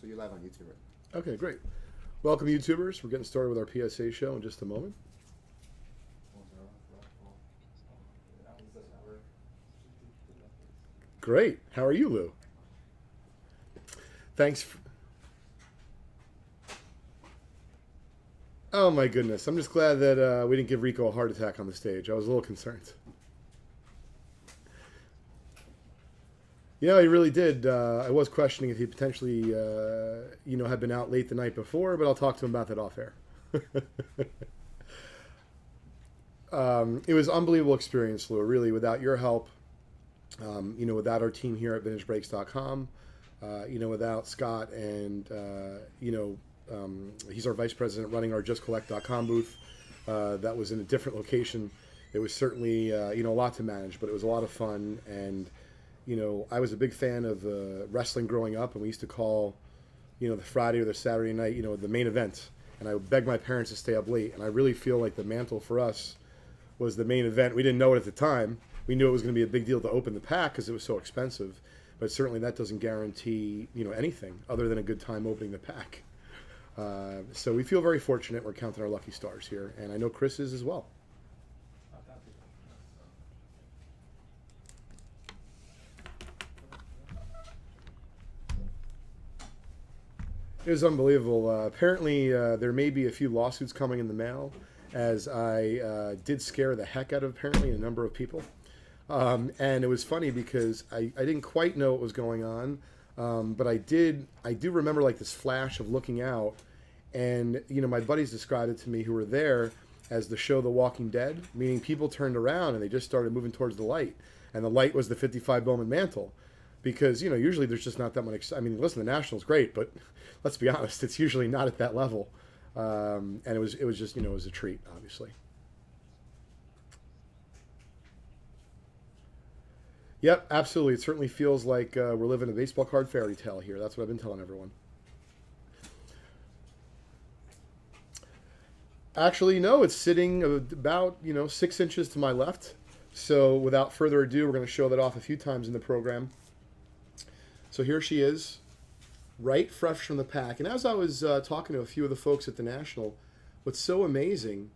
you're live on YouTube, right? Okay, great. Welcome, YouTubers. We're getting started with our PSA show in just a moment. Great. How are you, Lou? Thanks. Oh, my goodness. I'm just glad that we didn't give Rico a heart attack on the stage. I was a little concerned. Yeah, he really did. I was questioning if he potentially, had been out late the night before, but I'll talk to him about that off air. It was an unbelievable experience, Lou. Really, without your help, without our team here at VintageBreaks.com, without Scott and, he's our vice president running our JustCollect.com booth. That was in a different location. It was certainly, a lot to manage, but it was a lot of fun. And I was a big fan of wrestling growing up, and we used to call, the Friday or the Saturday night, the main event. And I would beg my parents to stay up late. And I really feel like the mantle for us was the main event. We didn't know it at the time. We knew it was going to be a big deal to open the pack because it was so expensive. But certainly that doesn't guarantee, anything other than a good time opening the pack. So we feel very fortunate. We're counting our lucky stars here. And I know Chris is as well. It was unbelievable. Apparently, there may be a few lawsuits coming in the mail, as I did scare the heck out of apparently a number of people. And it was funny because I didn't quite know what was going on, but I do remember like this flash of looking out, and my buddies described it to me who were there as the show The Walking Dead, meaning people turned around and they just started moving towards the light, and the light was the 55 Bowman mantle. Because, usually there's just not that much. I mean, listen, the National's great, but let's be honest, it's usually not at that level. And it was just, it was a treat, obviously. Yep, absolutely. It certainly feels like we're living a baseball card fairy tale here. That's what I've been telling everyone. Actually, no, it's sitting about, 6 inches to my left. So without further ado, we're going to show that off a few times in the program. So here she is, right fresh from the pack. And as I was talking to a few of the folks at the National, what's so amazing,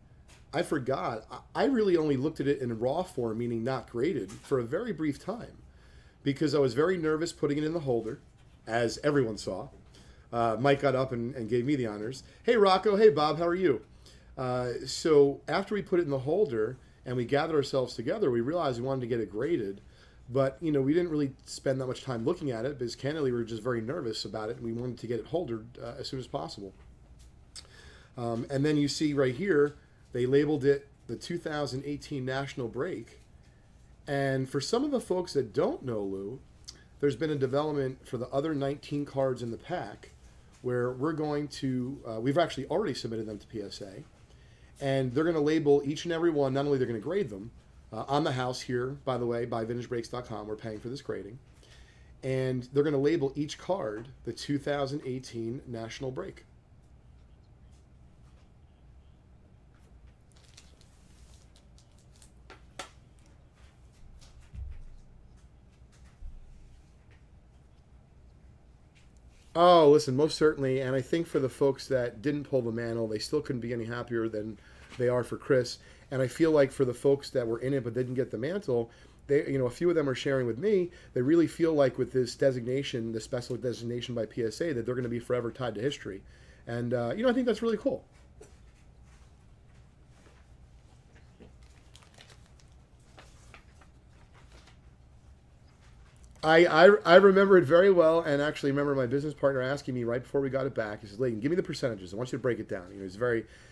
I forgot, I really only looked at it in raw form, meaning not graded, for a very brief time. Because I was very nervous putting it in the holder, as everyone saw. Mike got up and gave me the honors. Hey, Rocco. Hey, Bob. How are you? So after we put it in the holder and we gathered ourselves together, we realized we wanted to get it graded. But, we didn't really spend that much time looking at it because, candidly, we were just very nervous about it. And we wanted to get it holdered as soon as possible. And then you see right here, they labeled it the 2018 National Break. And for some of the folks that don't know, Lou, there's been a development for the other 19 cards in the pack where we're going to, we've actually already submitted them to PSA. And they're going to label each and every one. Not only they're going to grade them, on the house here, by the way, by VintageBreaks.com. We're paying for this grading. And they're going to label each card the 2018 National Break. Oh, listen, most certainly. And I think for the folks that didn't pull the mantle, they still couldn't be any happier than they are for Chris. And I feel like for the folks that were in it but didn't get the mantle, they, a few of them are sharing with me, they really feel like with this designation, this special designation by PSA, that they're going to be forever tied to history. And, I think that's really cool. I remember it very well, and actually remember my business partner asking me right before we got it back. He says, "Layton, give me the percentages. I want you to break it down."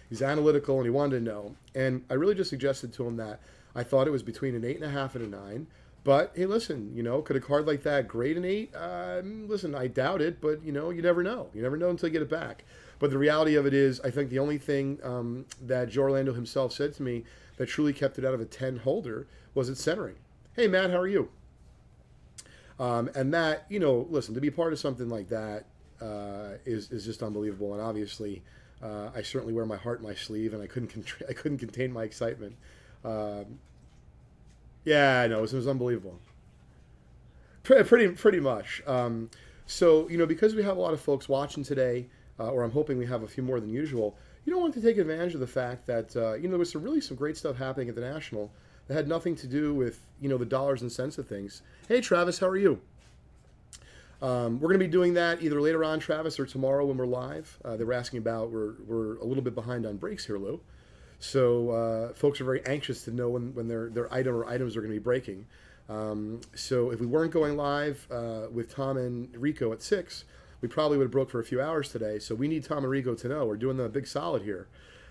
He's analytical, and he wanted to know. And I really just suggested to him that I thought it was between an 8.5 and a 9. But hey, listen, could a card like that grade an 8? Listen, I doubt it, but you never know. You never know until you get it back. But the reality of it is, I think the only thing that Joe Orlando himself said to me that truly kept it out of a 10 holder was its centering. Hey, Matt, how are you? And that, listen, to be part of something like that is just unbelievable. And obviously, I certainly wear my heart in my sleeve, and I couldn't contain my excitement. Yeah, I know, it was unbelievable. Pretty much. So, because we have a lot of folks watching today, or I'm hoping we have a few more than usual, I want to take advantage of the fact that, there was some great stuff happening at the National that had nothing to do with, the dollars and cents of things. Hey, Travis, how are you? We're going to be doing that either later on, Travis, or tomorrow when we're live. They were asking about, we're a little bit behind on breaks here, Lou. So folks are very anxious to know when their item or items are going to be breaking. So if we weren't going live with Tom and Rico at 6, we probably would have broke for a few hours today. So we need Tom and Rico to know we're doing them a big solid here.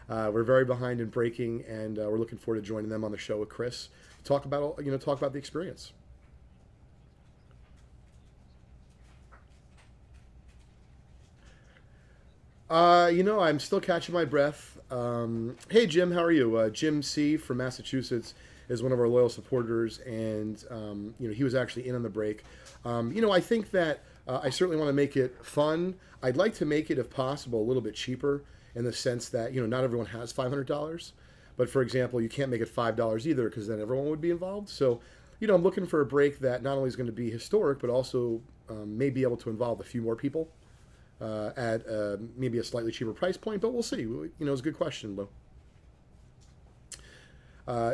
We're very behind in breaking, and we're looking forward to joining them on the show with Chris. Talk about the experience. I'm still catching my breath. Hey, Jim, how are you? Jim C. from Massachusetts is one of our loyal supporters, and, he was actually in on the break. I think that I certainly want to make it fun. I'd like to make it, if possible, a little bit cheaper in the sense that, not everyone has $500. But, for example, you can't make it $5 either because then everyone would be involved. So, I'm looking for a break that not only is going to be historic, but also may be able to involve a few more people. At maybe a slightly cheaper price point, but we'll see. It's a good question, Lou.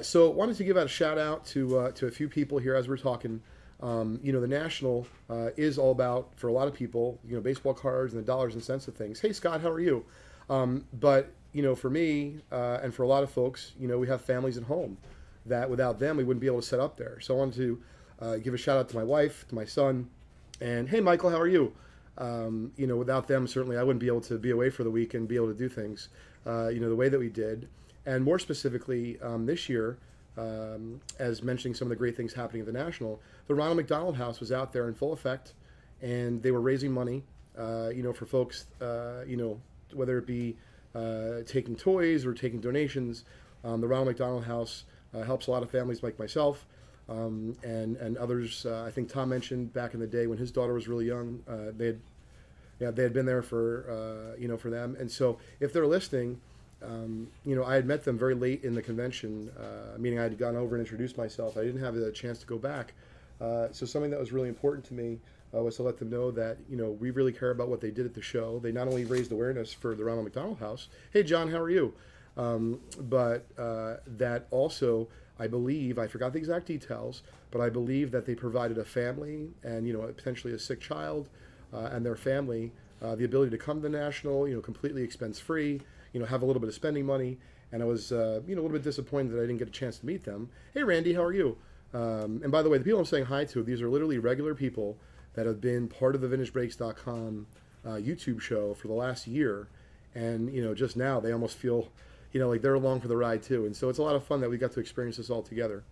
So wanted to give out a shout out to a few people here as we're talking. The National is all about, for a lot of people, baseball cards and the dollars and cents of things. Hey, Scott, how are you? But, for me and for a lot of folks, we have families at home that without them, we wouldn't be able to set up there. So I wanted to give a shout out to my wife, to my son, and hey, Michael, how are you? Without them, certainly I wouldn't be able to be away for the week and be able to do things, the way that we did. And more specifically, this year, as mentioning some of the great things happening at the National, the Ronald McDonald House was out there in full effect, and they were raising money, for folks, whether it be taking toys or taking donations. The Ronald McDonald House helps a lot of families like myself. And others. I think Tom mentioned back in the day when his daughter was really young, they had been there for for them. And so if they're listening, I had met them very late in the convention, meaning I had gone over and introduced myself. I didn't have a chance to go back. So something that was really important to me was to let them know that we really care about what they did at the show. They not only raised awareness for the Ronald McDonald House. Hey, John, how are you? But that also, I believe, I forgot the exact details, but I believe that they provided a family and, potentially a sick child and their family the ability to come to the National, completely expense-free, have a little bit of spending money. And I was, a little bit disappointed that I didn't get a chance to meet them. Hey, Randy, how are you? And by the way, the people I'm saying hi to, these are literally regular people that have been part of the VintageBreaks.com YouTube show for the last year. And, just now they almost feel like they're along for the ride too. And so it's a lot of fun that we got to experience this all together.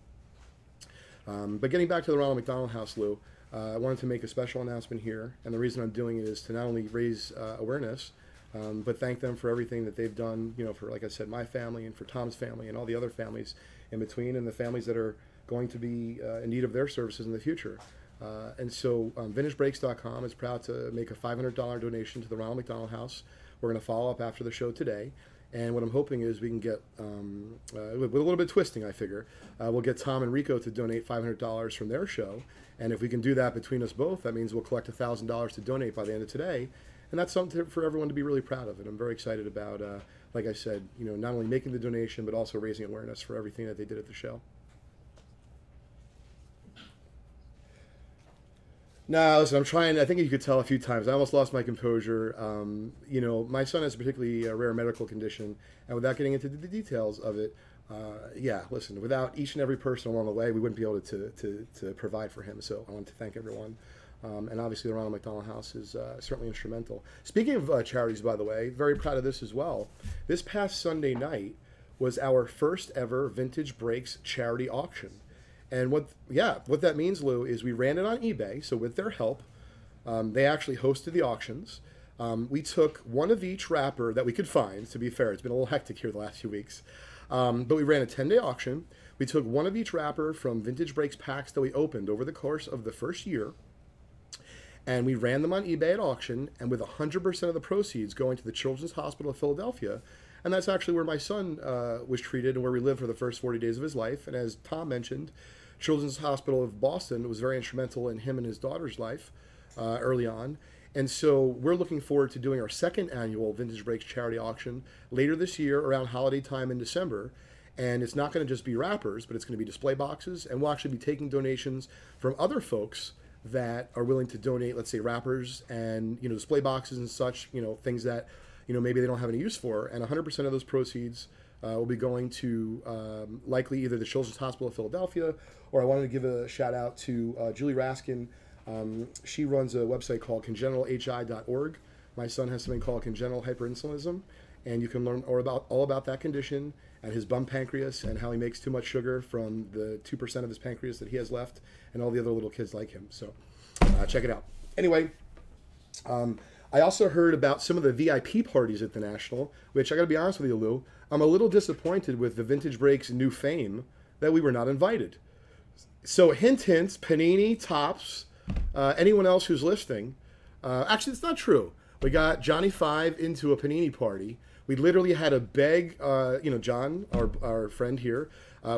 But getting back to the Ronald McDonald House, Lou, I wanted to make a special announcement here. And the reason I'm doing it is to not only raise awareness, but thank them for everything that they've done, for, like I said, my family and for Tom's family and all the other families in between and the families that are going to be in need of their services in the future. And so VintageBreaks.com is proud to make a $500 donation to the Ronald McDonald House. We're going to follow up after the show today. And what I'm hoping is we can get, with a little bit of twisting, I figure, we'll get Tom and Rico to donate $500 from their show. And if we can do that between us both, that means we'll collect $1,000 to donate by the end of today. And that's something for everyone to be really proud of. And I'm very excited about, like I said, not only making the donation, but also raising awareness for everything that they did at the show. No, listen, I'm trying. I think you could tell a few times. I almost lost my composure. My son has a particularly rare medical condition, and without getting into the details of it, listen, without each and every person along the way, we wouldn't be able to provide for him. So I want to thank everyone. And obviously the Ronald McDonald House is certainly instrumental. Speaking of charities, by the way, very proud of this as well. This past Sunday night was our first ever Vintage Breaks charity auction. And what that means, Lou, is we ran it on eBay. So with their help, they actually hosted the auctions. We took one of each wrapper that we could find. To be fair, it's been a little hectic here the last few weeks. But we ran a 10-day auction. We took one of each wrapper from Vintage Breaks packs that we opened over the course of the first year. And we ran them on eBay at auction, and with 100% of the proceeds going to the Children's Hospital of Philadelphia. And that's actually where my son was treated and where we lived for the first 40 days of his life. And as Tom mentioned, Children's Hospital of Boston was very instrumental in him and his daughter's life. early on. And so we're looking forward to doing our second annual Vintage Breaks charity auction later this year around holiday time in December. And it's not going to just be wrappers, but it's going to be display boxes. And we'll actually be taking donations from other folks that are willing to donate, let's say wrappers and, display boxes and such, things that, maybe they don't have any use for. And 100% of those proceeds will be going to likely either the Children's Hospital of Philadelphia, or I wanted to give a shout out to Julie Raskin. She runs a website called congenitalhi.org. My son has something called congenital hyperinsulinism, and you can learn all about that condition and his bum pancreas and how he makes too much sugar from the 2% of his pancreas that he has left, and all the other little kids like him. So check it out. Anyway, I also heard about some of the VIP parties at the National, which I got to be honest with you, Lou, I'm a little disappointed with the Vintage Breaks new fame that we were not invited. So hint, Panini, Topps, anyone else who's listening. Actually, it's not true. We got Johnny Five into a Panini party. We literally had to beg, John, our friend here,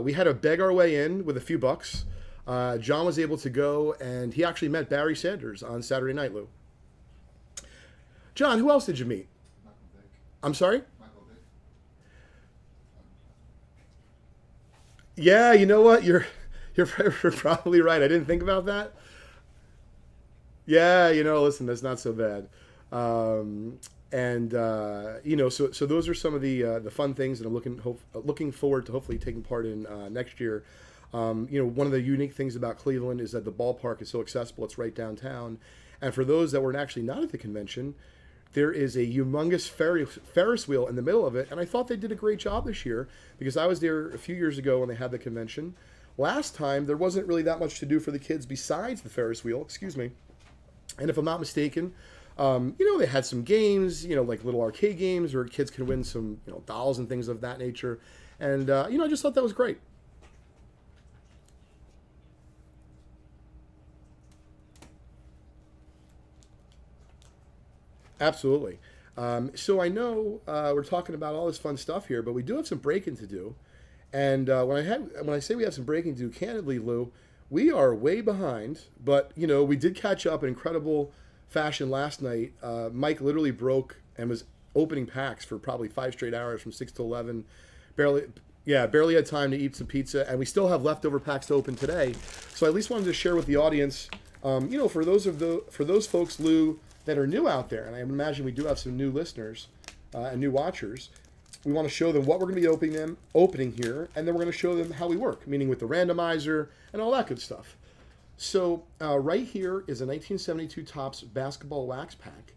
we had to beg our way in with a few bucks. John was able to go, and he actually met Barry Sanders on Saturday night, Lou. John, who else did you meet? Michael Vick. I'm sorry? Michael Vick. Yeah, you know what? You're probably right. I didn't think about that. Yeah, listen, that's not so bad. So those are some of the fun things that I'm looking forward to hopefully taking part in next year. One of the unique things about Cleveland is that the ballpark is so accessible. It's right downtown. And for those that were actually not at the convention, there is a humongous Ferris wheel in the middle of it. And I thought they did a great job this year because I was there a few years ago when they had the convention. Last time, there wasn't really that much to do for the kids besides the Ferris wheel, excuse me. And if I'm not mistaken, they had some games, like little arcade games where kids can win some, dolls and things of that nature. And, I just thought that was great. Absolutely. So I know we're talking about all this fun stuff here, but we do have some breaking to do. And when I say we have some breaking to do, candidly, Lou, we are way behind. But we did catch up in incredible fashion last night. Mike literally broke and was opening packs for probably 5 straight hours from 6 to 11. Barely had time to eat some pizza, and we still have leftover packs to open today. So I at least wanted to share with the audience, for those folks, Lou, that are new out there, and I imagine we do have some new listeners and new watchers. We want to show them what we're going to be opening here, and then we're going to show them how we work, meaning with the randomizer and all that good stuff. So right here is a 1972 Topps basketball wax pack,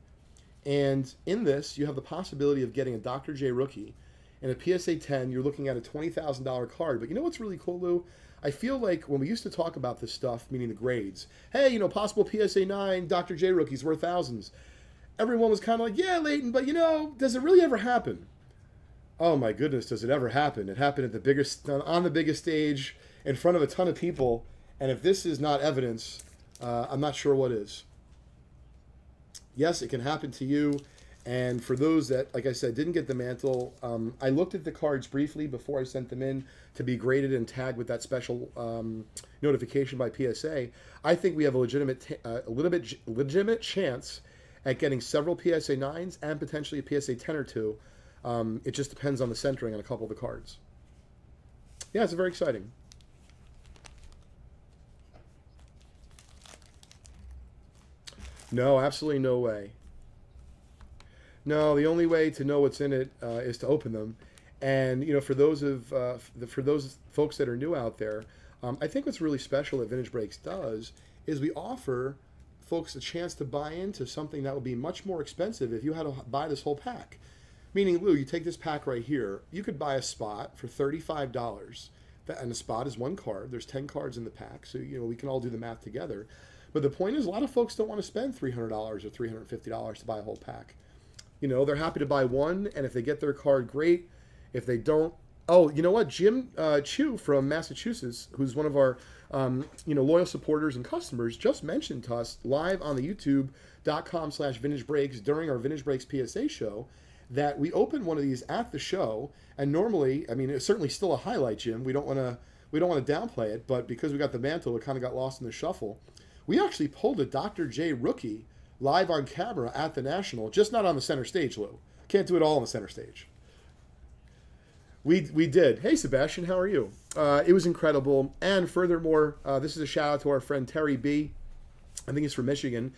and in this you have the possibility of getting a Dr. J rookie and a PSA 10. You're looking at a $20,000 card. But you know what's really cool, Lou? I feel like when we used to talk about this stuff, meaning the grades, hey, possible PSA 9 Dr. J rookies worth thousands. Everyone was kind of like, yeah, Leighton, but does it really ever happen? Oh my goodness, does it ever happen? It happened at on the biggest stage in front of a ton of people. And if this is not evidence, I'm not sure what is. Yes, it can happen to you. And for those that, like I said, didn't get the mantle, I looked at the cards briefly before I sent them in to be graded and tagged with that special notification by PSA. I think we have a legitimate chance at getting several PSA 9s and potentially a PSA 10 or 2. It just depends on the centering on a couple of the cards. Yeah, it's very exciting. No, absolutely no way. No, the only way to know what's in it is to open them. And for those folks that are new out there, I think what's really special that Vintage Breaks does is we offer folks a chance to buy into something that would be much more expensive if you had to buy this whole pack. Meaning, Lou, you take this pack right here, you could buy a spot for $35. And a spot is 1 card. There's 10 cards in the pack, so we can all do the math together. But the point is, a lot of folks don't want to spend $300 or $350 to buy a whole pack. They're happy to buy one, and if they get their card, great. If they don't, oh, you know what? Jim Chu from Massachusetts, who's one of our loyal supporters and customers, just mentioned to us live on the YouTube.com/Vintage Breaks during our Vintage Breaks PSA show that we opened one of these at the show. And normally, I mean, it's certainly still a highlight, Jim. We don't want to downplay it, but because we got the mantle, it kind of got lost in the shuffle. We actually pulled a Dr. J rookie live on camera at the National, just not on the center stage, Lou. Can't do it all on the center stage. We did. Hey, Sebastian, how are you? It was incredible. And furthermore, this is a shout out to our friend Terry B. I think he's from Michigan.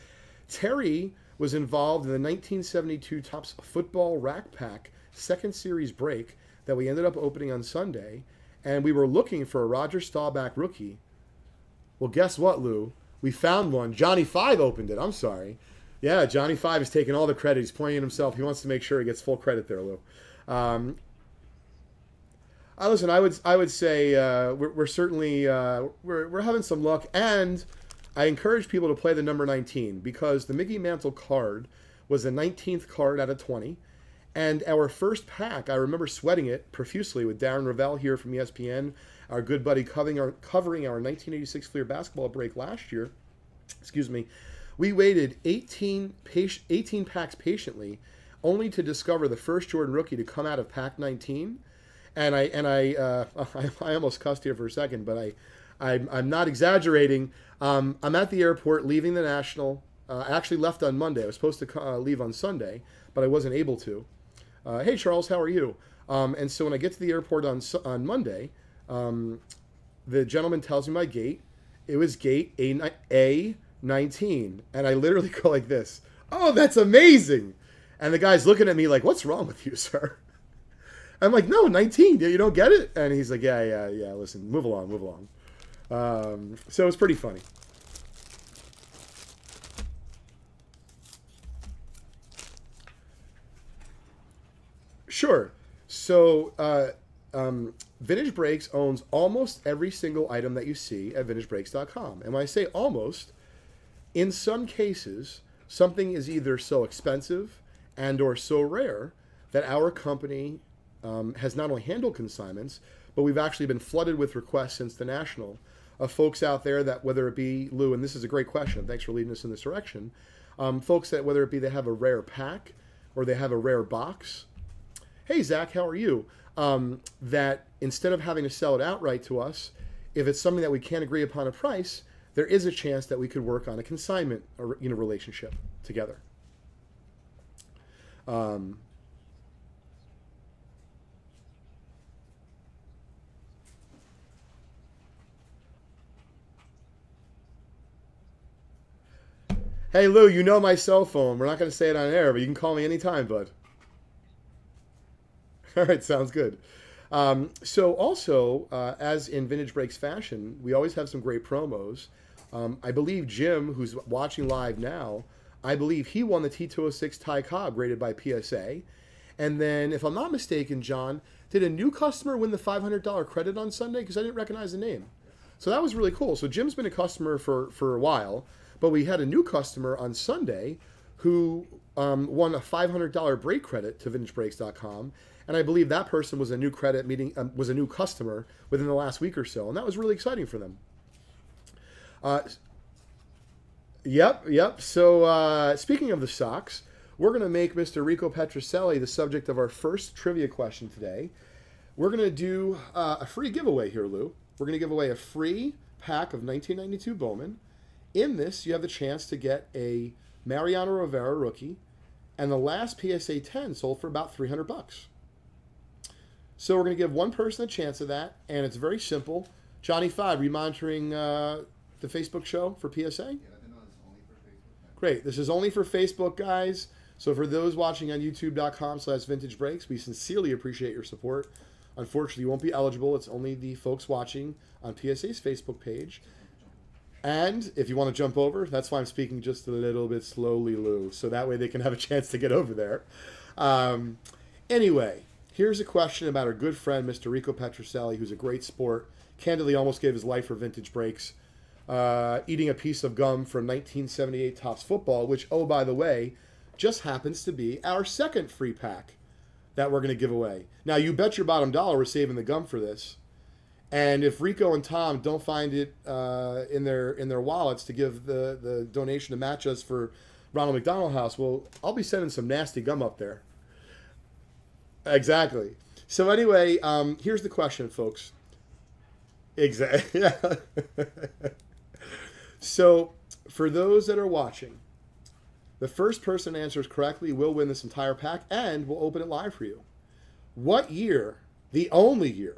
Terry was involved in the 1972 Topps Football Rack Pack second series break that we ended up opening on Sunday. And we were looking for a Roger Staubach rookie. Well, guess what, Lou? We found one. Johnny Five opened it. I'm sorry. Yeah, Johnny Five is taking all the credit. He's pointing at himself. He wants to make sure he gets full credit there, Lou. Listen, I would say we're certainly we're having some luck, and I encourage people to play the number 19 because the Mickey Mantle card was the 19th card out of 20, and our first pack, I remember sweating it profusely with Darren Ravel here from ESPN, our good buddy covering our 1986 Fleer basketball break last year. Excuse me. We waited 18 packs patiently, only to discover the first Jordan rookie to come out of pack 19. And I almost cussed here for a second, but I'm not exaggerating. I'm at the airport leaving the National. I actually left on Monday. I was supposed to leave on Sunday, but I wasn't able to. Hey, Charles, how are you? And so when I get to the airport on Monday, the gentleman tells me my gate. It was gate A19. And I literally go like this. Oh, that's amazing. And the guy's looking at me like, what's wrong with you, sir? I'm like, no, 19. You don't get it? And he's like, yeah. Listen, move along. So it's pretty funny. Sure. So Vintage Breaks owns almost every single item that you see at VintageBreaks.com. And when I say almost, in some cases, something is either so expensive and or so rare that our company has not only handled consignments, but we've actually been flooded with requests since the National of folks out there that, whether it be, Lou, and this is a great question, thanks for leading us in this direction, folks that, whether it be they have a rare pack or they have a rare box. Hey, Zach, how are you? That instead of having to sell it outright to us, if it's something that we can't agree upon a price, there is a chance that we could work on a consignment relationship together. Hey, Lou, you know my cell phone. We're not going to say it on air, but you can call me anytime, bud. All right, sounds good. So also, as in Vintage Breaks fashion, we always have some great promos. I believe Jim, who's watching live now, I believe he won the T206 Ty Cobb rated by PSA. And then, if I'm not mistaken, John, did a new customer win the $500 credit on Sunday? Because I didn't recognize the name. So that was really cool. So Jim's been a customer for a while. But we had a new customer on Sunday who won a $500 break credit to VintageBreaks.com, and I believe that person was a new was a new customer within the last week or so, and that was really exciting for them. Yep. So speaking of the socks, we're going to make Mr. Rico Petrocelli the subject of our first trivia question today. We're going to do a free giveaway here, Lou. We're going to give away a free pack of 1992 Bowman. In this, you have the chance to get a Mariano Rivera rookie, and the last PSA 10 sold for about $300. So we're going to give one person a chance of that, and it's very simple. Johnny Five, are you monitoring the Facebook show for PSA? Yeah, no, it's only for Facebook. Great. This is only for Facebook, guys. So for those watching on youtube.com/vintagebreaks, we sincerely appreciate your support. Unfortunately, you won't be eligible. It's only the folks watching on PSA's Facebook page. And if you want to jump over, that's why I'm speaking just a little bit slowly, Lou, so that way they can have a chance to get over there. Anyway, here's a question about our good friend, Mr. Rico Petrocelli, who's a great sport, candidly almost gave his life for Vintage Breaks, eating a piece of gum from 1978 Topps Football, which, oh, by the way, just happens to be our second free pack that we're going to give away. Now, you bet your bottom dollar we're saving the gum for this. And if Rico and Tom don't find it in their wallets to give the donation to match us for Ronald McDonald House, well, I'll be sending some nasty gum up there. Exactly. So anyway, here's the question, folks. Exactly. So For those that are watching, the first person answers correctly will win this entire pack, and we'll open it live for you. What year, the only year,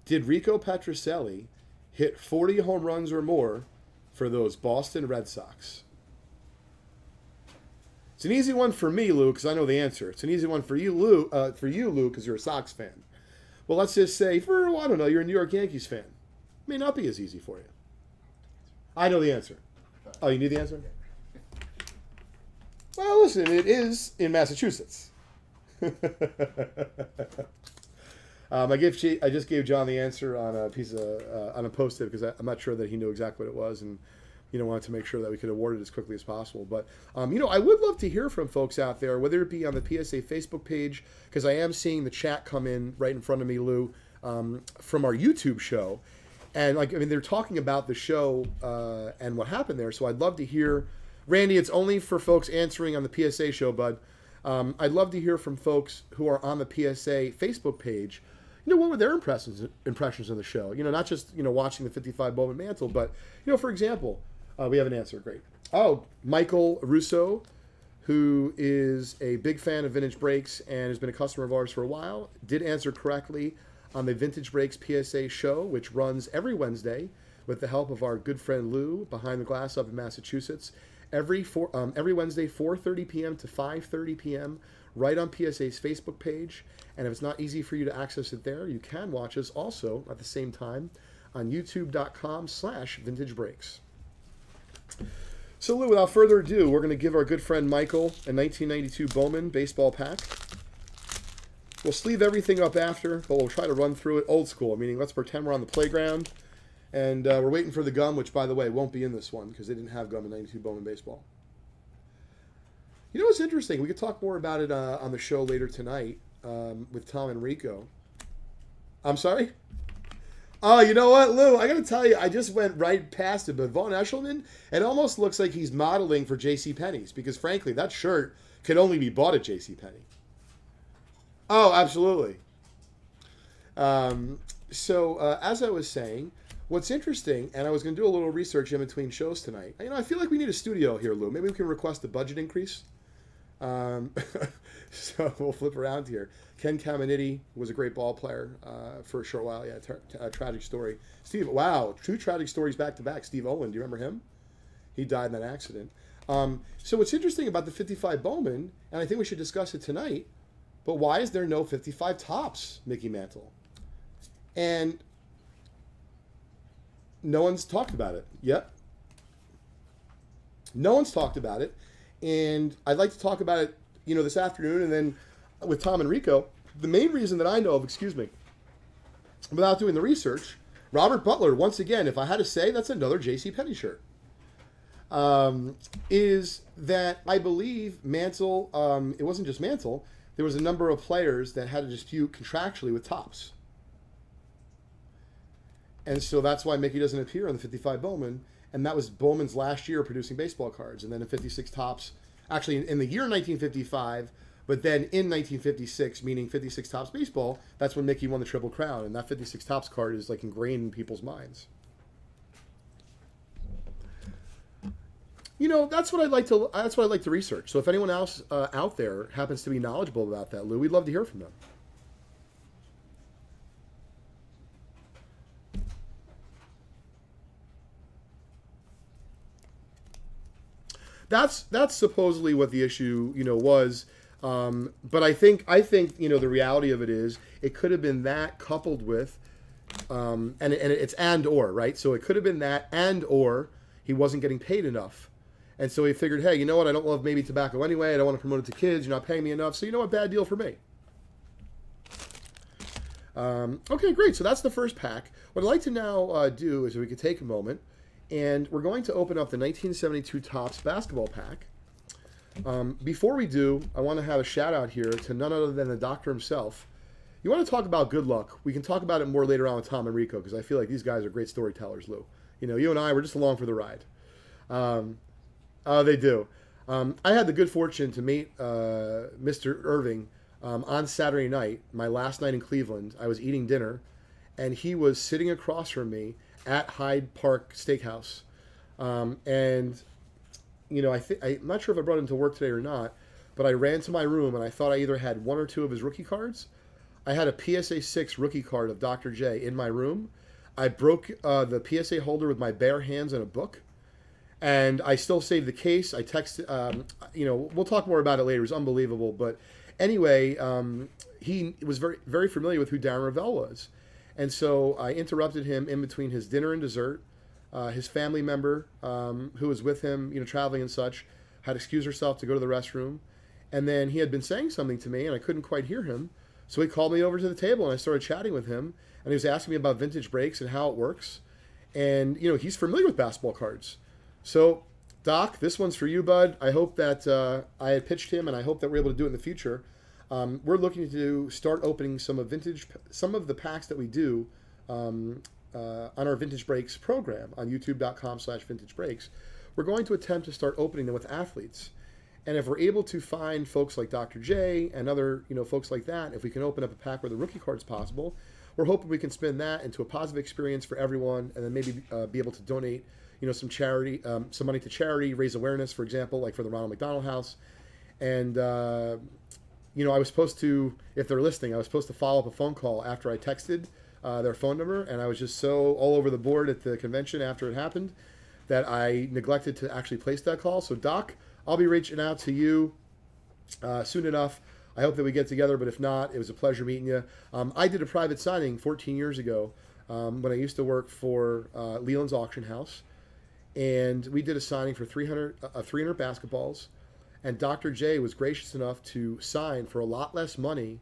did Rico Petrocelli hit 40 home runs or more for those Boston Red Sox? It's an easy one for me, Lou, because I know the answer. It's an easy one for you, Lou, because you're a Sox fan. Well, let's just say, I don't know, you're a New York Yankees fan. May not be as easy for you. I know the answer. Oh, you knew the answer? Well, listen, it is in Massachusetts. I just gave John the answer on a piece of on a Post-it because I'm not sure that he knew exactly what it was, and wanted to make sure that we could award it as quickly as possible. But I would love to hear from folks out there, whether it be on the PSA Facebook page, because I am seeing the chat come in right in front of me, Lou, from our YouTube show, and they're talking about the show and what happened there. So I'd love to hear. Randy, it's only for folks answering on the PSA show, bud. I'd love to hear from folks who are on the PSA Facebook page. What were their impressions of the show? Not just, watching the 55 Bowman Mantle, but, for example, we have an answer. Great. Oh, Michael Russo, who is a big fan of Vintage Breaks and has been a customer of ours for a while, did answer correctly on the Vintage Breaks PSA show, which runs every Wednesday with the help of our good friend Lou behind the glass up in Massachusetts. Every Wednesday, 4:30 p.m. to 5:30 p.m., right on PSA's Facebook page. And if it's not easy for you to access it there, you can watch us also at the same time on youtube.com/vintagebreaks. So, Lou, without further ado, we're going to give our good friend Michael a 1992 Bowman baseball pack. We'll sleeve everything up after, but we'll try to run through it old school, meaning let's pretend we're on the playground. And we're waiting for the gum, which, by the way, won't be in this one because they didn't have gum in 92 Bowman baseball. What's interesting? We could talk more about it on the show later tonight with Tom and Rico. I'm sorry? Oh, you know what, Lou? I got to tell you, I just went right past it, but Vaughn Eshelman, it almost looks like he's modeling for JCPenney's because, frankly, that shirt could only be bought at JCPenney. Oh, absolutely. So, as I was saying, what's interesting, and I was going to do a little research in between shows tonight. I feel like we need a studio here, Lou. Maybe we can request a budget increase. So we'll flip around here. Ken Caminiti was a great ball player for a short while. Yeah, a tragic story. Steve, wow, two tragic stories back to back. Steve Olin, do you remember him? He died in that accident. So what's interesting about the 55 Bowman, and I think we should discuss it tonight, but why is there no 55 Topps Mickey Mantle? And no one's talked about it yet. No one's talked about it. And I'd like to talk about it, this afternoon and then with Tom and Rico. The main reason that I know of, without doing the research, Robert Butler, once again, if I had to say, that's another JCPenney shirt, is that I believe Mantle, it wasn't just Mantle, there was a number of players that had a dispute contractually with Topps. And so that's why Mickey doesn't appear on the 55 Bowman. And that was Bowman's last year producing baseball cards. And then in 56 Topps, actually in the year 1955, but then in 1956, meaning 56 Topps baseball, that's when Mickey won the Triple Crown. And that 56 Topps card is like ingrained in people's minds. That's what I'd like to research. So if anyone else out there happens to be knowledgeable about that, Lou, we'd love to hear from them. That's supposedly what the issue, was. But I think the reality of it is it could have been that coupled with, and it's and or, right? So it could have been that and or he wasn't getting paid enough. And so he figured, hey, you know what? I don't love maybe tobacco anyway. I don't want to promote it to kids. You're not paying me enough. So you know what? Bad deal for me. Okay, great. So that's the first pack. What I'd like to now do is we could take a moment. And we're going to open up the 1972 Topps basketball pack. Before we do, I want to have a shout out here to none other than the doctor himself. You want to talk about good luck? We can talk about it more later on with Tom and Rico because I feel like these guys are great storytellers, Lou. You and I, we're just along for the ride. They do. I had the good fortune to meet Mr. Irving on Saturday night, my last night in Cleveland. I was eating dinner, and he was sitting across from me at Hyde Park Steakhouse. And I'm not sure if I brought him to work today or not, but I ran to my room and I thought I either had one or two of his rookie cards. I had a PSA 6 rookie card of Dr. J in my room. I broke the PSA holder with my bare hands in a book, and I still saved the case. I texted, we'll talk more about it later. It was unbelievable. But anyway, he was very, very familiar with who Darren Ravel was. And so I interrupted him in between his dinner and dessert. His family member, who was with him, traveling and such, had excused herself to go to the restroom. And then he had been saying something to me, and I couldn't quite hear him. So he called me over to the table, and I started chatting with him. And he was asking me about vintage breaks and how it works. And, he's familiar with basketball cards. So, Doc, this one's for you, bud. I hope that I had pitched him, and I hope that we're able to do it in the future. We're looking to start opening some of the packs that we do on our Vintage Breaks program on youtube.com/Vintage Breaks. We're going to attempt to start opening them with athletes. And if we're able to find folks like Dr. J and other folks like that, if we can open up a pack where the rookie card is possible, we're hoping we can spin that into a positive experience for everyone, and then maybe be able to donate some charity, some money to charity, raise awareness, for example, like for the Ronald McDonald House. And I was supposed to, if they're listening, I was supposed to follow up a phone call after I texted their phone number, and I was just so all over the board at the convention after it happened that I neglected to actually place that call. So, Doc, I'll be reaching out to you soon enough. I hope that we get together, but if not, it was a pleasure meeting you. I did a private signing 14 years ago when I used to work for Leland's Auction House, and we did a signing for 300 basketballs, and Dr. J was gracious enough to sign for a lot less money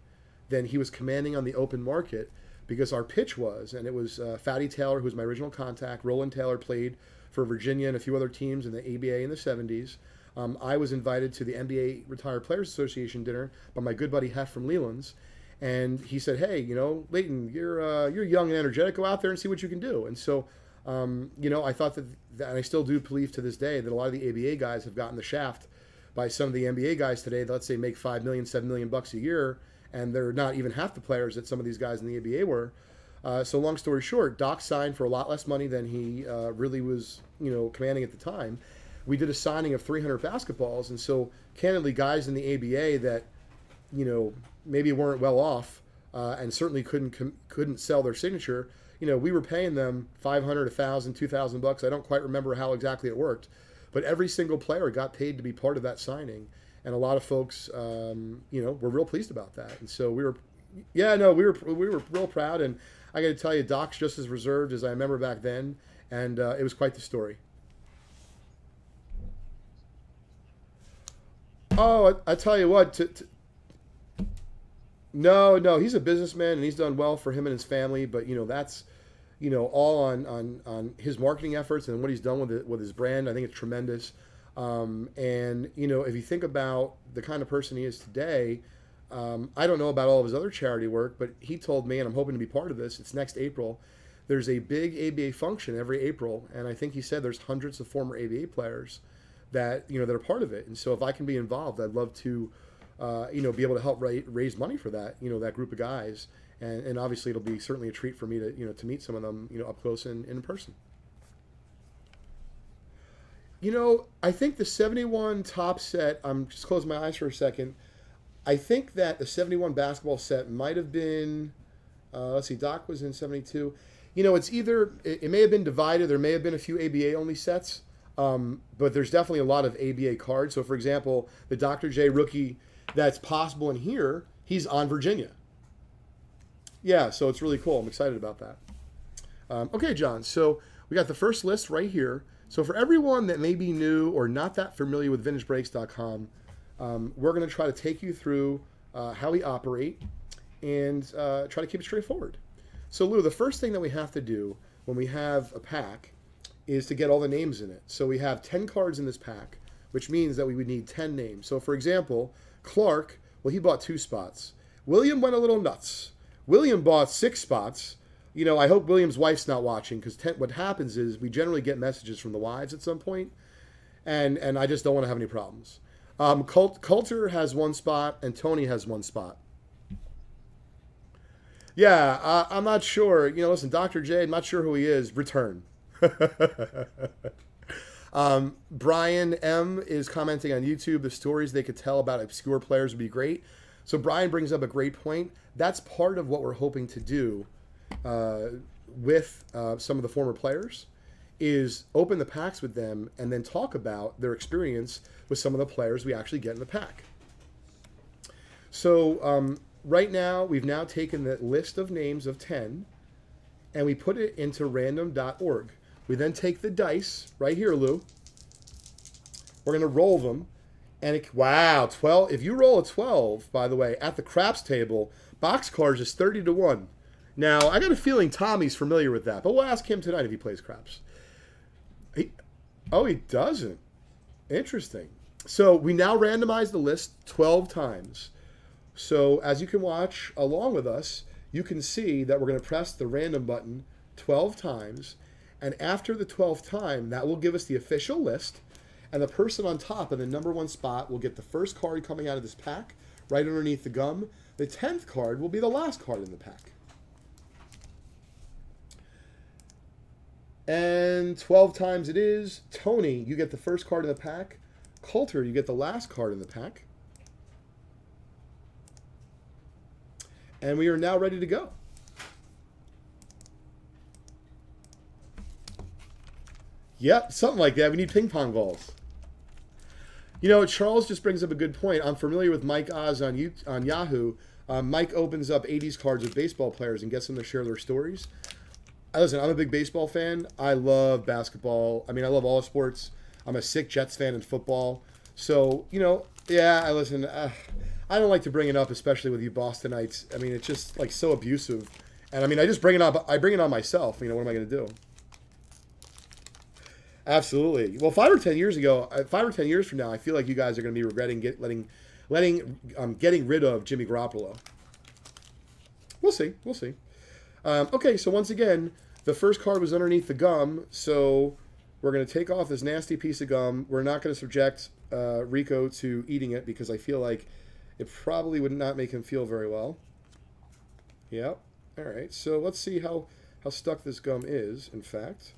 than he was commanding on the open market, because our pitch was, and it was Fatty Taylor, who was my original contact. Roland Taylor played for Virginia and a few other teams in the ABA in the 70s. I was invited to the NBA Retired Players Association dinner by my good buddy Hef from Leland's, and he said, "Hey, Leighton, you're young and energetic. Go out there and see what you can do." And so, I thought that, and I still do believe to this day, that a lot of the ABA guys have gotten the shaft by some of the NBA guys today that, let's say, make $5 million, $7 million bucks a year, and they're not even half the players that some of these guys in the ABA were. So long story short, Doc signed for a lot less money than he really was, commanding at the time. We did a signing of 300 basketballs, and so candidly, guys in the ABA that maybe weren't well off and certainly couldn't sell their signature, we were paying them $500, $1,000, $2,000 bucks. I don't quite remember how exactly it worked, but every single player got paid to be part of that signing, and a lot of folks were real pleased about that. And so we were real proud, and I got to tell you, Doc's just as reserved as I remember back then, and it was quite the story. Oh, I tell you what. No, he's a businessman and he's done well for him and his family. But that's all on his marketing efforts and what he's done with his brand. I think it's tremendous. And if you think about the kind of person he is today, I don't know about all of his other charity work, but he told me, and I'm hoping to be part of this. It's next April. There's a big ABA function every April, and I think he said there's hundreds of former ABA players that that are part of it. And so if I can be involved, I'd love to be able to help raise money for that that group of guys, and obviously it'll be certainly a treat for me to to meet some of them up close and in person. I think the 71 top set, I'm just closing my eyes for a second, I think that the 71 basketball set might have been let's see, Doc was in 72. It's either, it may have been divided, there may have been a few ABA only sets. But there's definitely a lot of ABA cards. So, for example, the Dr. J rookie that's possible in here, he's on Virginia. Yeah, so it's really cool. I'm excited about that. Okay, John, so we got the first list right here. So for everyone that may be new or not that familiar with VintageBreaks.com, we're going to try to take you through how we operate and try to keep it straightforward. So, Lou, the first thing that we have to do when we have a pack is to get all the names in it. So we have 10 cards in this pack, which means that we would need 10 names. So for example, Clark, well, he bought 2 spots. William went a little nuts. William bought 6 spots. I hope William's wife's not watching, because what happens is we generally get messages from the wives at some point, and I just don't want to have any problems. Coulter has 1 spot, and Tony has 1 spot. Yeah, I'm not sure. Listen, Dr. J, I'm not sure who he is. Return. Brian M is commenting on YouTube. The stories they could tell about obscure players would be great. So Brian brings up a great point. That's part of what we're hoping to do with some of the former players, is open the packs with them and then talk about their experience with some of the players we actually get in the pack. So right now, we've now taken the list of names of 10 and we put it into random.org. We then take the dice, right here, Lou. We're going to roll them. And wow, 12. If you roll a 12, by the way, at the craps table, boxcars is 30 to 1. Now, I got a feeling Tommy's familiar with that, but we'll ask him tonight if he plays craps. He doesn't. Interesting. So we now randomize the list 12 times. So as you can watch along with us, you can see that we're going to press the random button 12 times. And after the 12th time, that will give us the official list. And the person on top in the number 1 spot will get the first card coming out of this pack, right underneath the gum. The 10th card will be the last card in the pack. And 12 times it is. Tony, you get the first card in the pack. Coulter, you get the last card in the pack. And we are now ready to go. Yep, something like that. We need ping pong balls. You know, Charles just brings up a good point. I'm familiar with Mike Oz on Yahoo. Mike opens up 80s cards with baseball players and gets them to share their stories. Listen, I'm a big baseball fan. I love basketball. I mean, I love all sports. I'm a sick Jets fan in football. So, you know, yeah, I don't like to bring it up, especially with you Bostonites. I mean, it's just like so abusive. And I mean, I bring it on myself. You know, what am I going to do? Absolutely. Well, 5 or 10 years from now, I feel like you guys are going to be regretting getting rid of Jimmy Garoppolo. We'll see. We'll see. Okay, so once again, the first card was underneath the gum, so we're going to take off this nasty piece of gum. We're not going to subject Rico to eating it because I feel like it probably would not make him feel very well. Yep. All right, so let's see how stuck this gum is, in fact.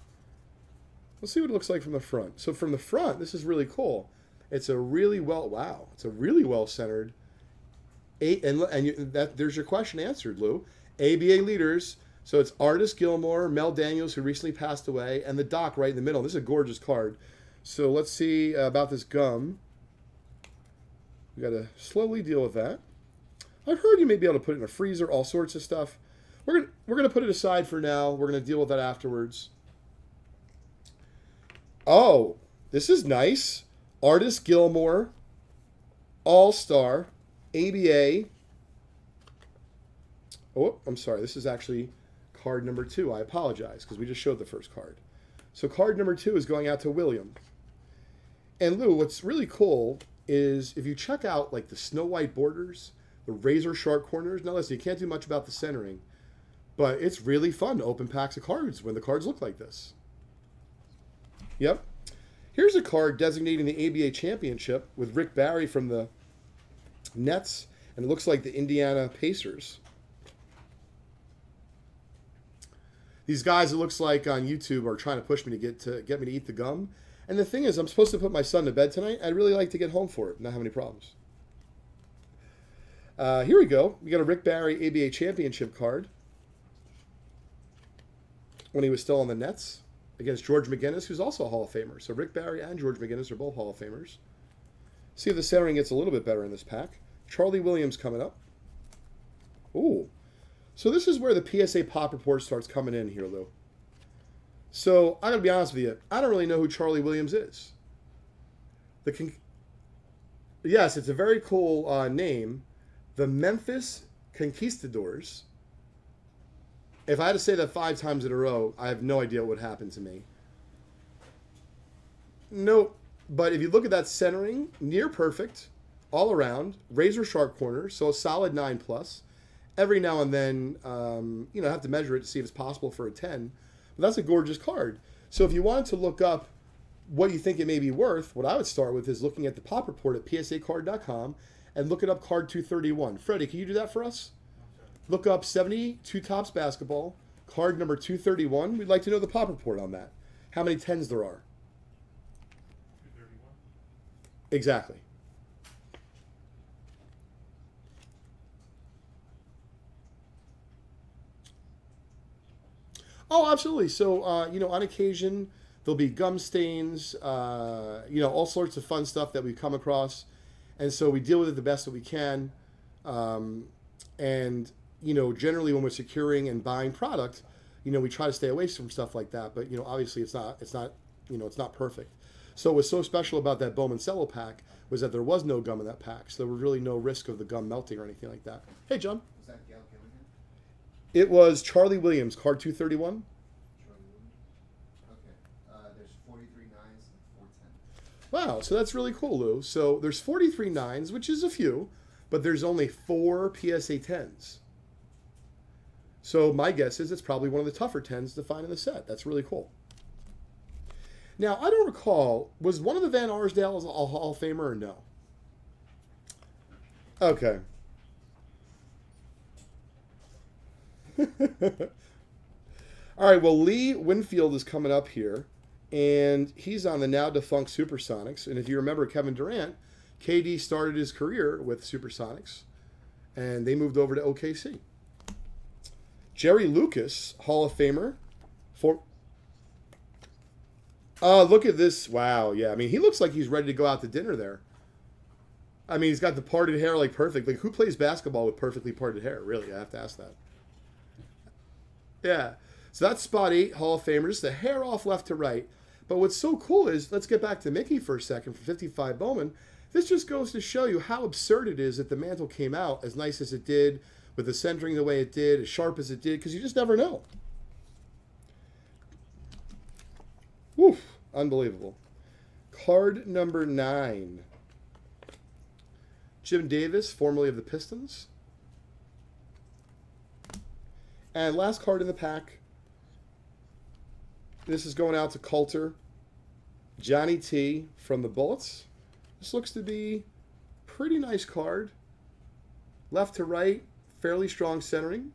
Let's see what it looks like from the front. So from the front, this is really cool. It's a really well centered. There's your question answered, Lou. ABA leaders. So it's Artis Gilmore, Mel Daniels, who recently passed away, and the Doc right in the middle. This is a gorgeous card. So let's see about this gum. We got to slowly deal with that. I've heard you may be able to put it in a freezer, all sorts of stuff. We're gonna put it aside for now. We're gonna deal with that afterwards. Oh, this is nice. Artis Gilmore, All-Star, ABA. Oh, I'm sorry. This is actually card number 2. I apologize because we just showed the first card. So card number 2 is going out to William. And Lou, what's really cool is if you check out like the snow white borders, the razor sharp corners. Now listen, you can't do much about the centering, but it's really fun to open packs of cards when the cards look like this. Yep. Here's a card designating the ABA championship with Rick Barry from the Nets, and it looks like the Indiana Pacers. These guys, it looks like on YouTube, are trying to push me to get me to eat the gum. And the thing is, I'm supposed to put my son to bed tonight. I'd really like to get home for it and not have any problems. Here we go. We got a Rick Barry ABA championship card when he was still on the Nets against George McGinnis, who's also a Hall of Famer. So Rick Barry and George McGinnis are both Hall of Famers. See if the centering gets a little bit better in this pack. Charlie Williams coming up. Ooh. So this is where the PSA Pop Report starts coming in here, Lou. So I'm going to be honest with you. I don't really know who Charlie Williams is. Yes, it's a very cool name. The Memphis Conquistadors. If I had to say that 5 times in a row, I have no idea what would happen to me. Nope. But if you look at that centering, near perfect, all around, razor sharp corners, so a solid 9+. Every now and then, you know, I have to measure it to see if it's possible for a 10. But that's a gorgeous card. So if you wanted to look up what you think it may be worth, what I would start with is looking at the Pop Report at psacard.com and looking up card 231. Freddie, can you do that for us? Look up 72 Topps Basketball, card number 231. We'd like to know the Pop Report on that. How many 10s there are. Exactly. Oh, absolutely. So, on occasion, there'll be gum stains, all sorts of fun stuff that we come across. And so we deal with it the best that we can. Um, and, generally when we're securing and buying product, we try to stay away from stuff like that. But, obviously it's not perfect. So what was so special about that Bowman Cello pack was that there was no gum in that pack. So there was really no risk of the gum melting or anything like that. Hey, John. Was that Gail Gilligan? It was Charlie Williams, card 231. Charlie Williams? Okay. There's 43 nines and 410. Wow, so that's really cool, Lou. So there's 43 nines, which is a few, but there's only 4 PSA 10s. So my guess is it's probably one of the tougher 10s to find in the set. That's really cool. Now, I don't recall, was one of the Van Arsdales a Hall of Famer or no? Okay. All right, well, Lee Winfield is coming up here, and he's on the now defunct Supersonics. And if you remember Kevin Durant, KD started his career with Supersonics, and they moved over to OKC. Jerry Lucas, Hall of Famer. Look at this. Wow, yeah. I mean, he looks like he's ready to go out to dinner there. I mean, he's got the parted hair like perfect. Like, who plays basketball with perfectly parted hair? Really, I have to ask that. Yeah. So that's spot 8, Hall of Famer. Just the hair off left to right. But what's so cool is, let's get back to Mickey for a second for 55 Bowman. This just goes to show you how absurd it is that the mantle came out as nice as it did, with the centering the way it did, as sharp as it did, because you just never know. Woof. Unbelievable. Card number 9. Jim Davis, formerly of the Pistons. And last card in the pack. This is going out to Coulter. Johnny T from the Bullets. This looks to be a pretty nice card. Left to right, fairly strong centering.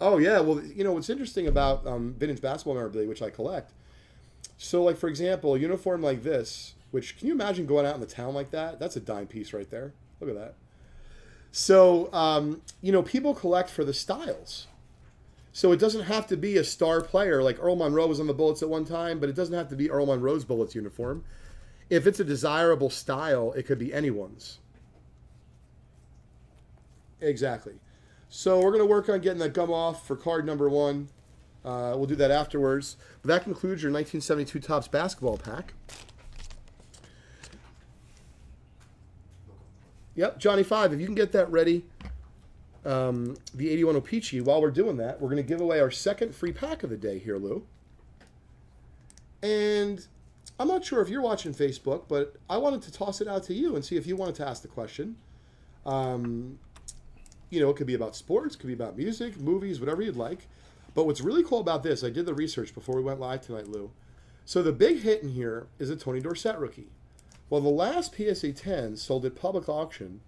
Oh, yeah. Well, what's interesting about vintage basketball memorabilia, which I collect. So, like, for example, a uniform like this, which, can you imagine going out in the town like that? That's a dime piece right there. Look at that. So, people collect for the styles. So it doesn't have to be a star player. Like Earl Monroe was on the Bullets at one time, but it doesn't have to be Earl Monroe's Bullets uniform. If it's a desirable style, it could be anyone's. Exactly. So we're going to work on getting that gum off for card number 1. We'll do that afterwards. But that concludes your 1972 Topps basketball pack. Yep, Johnny 5, if you can get that ready, the 81 O-Pee-Chee, while we're doing that, we're going to give away our second free pack of the day here, Lou. And I'm not sure if you're watching Facebook, but I wanted to toss it out to you and see if you wanted to ask the question. It could be about sports, it could be about music, movies, whatever you'd like. But what's really cool about this, I did the research before we went live tonight, Lou. So the big hit in here is a Tony Dorsett rookie. Well, the last PSA 10 sold at public auction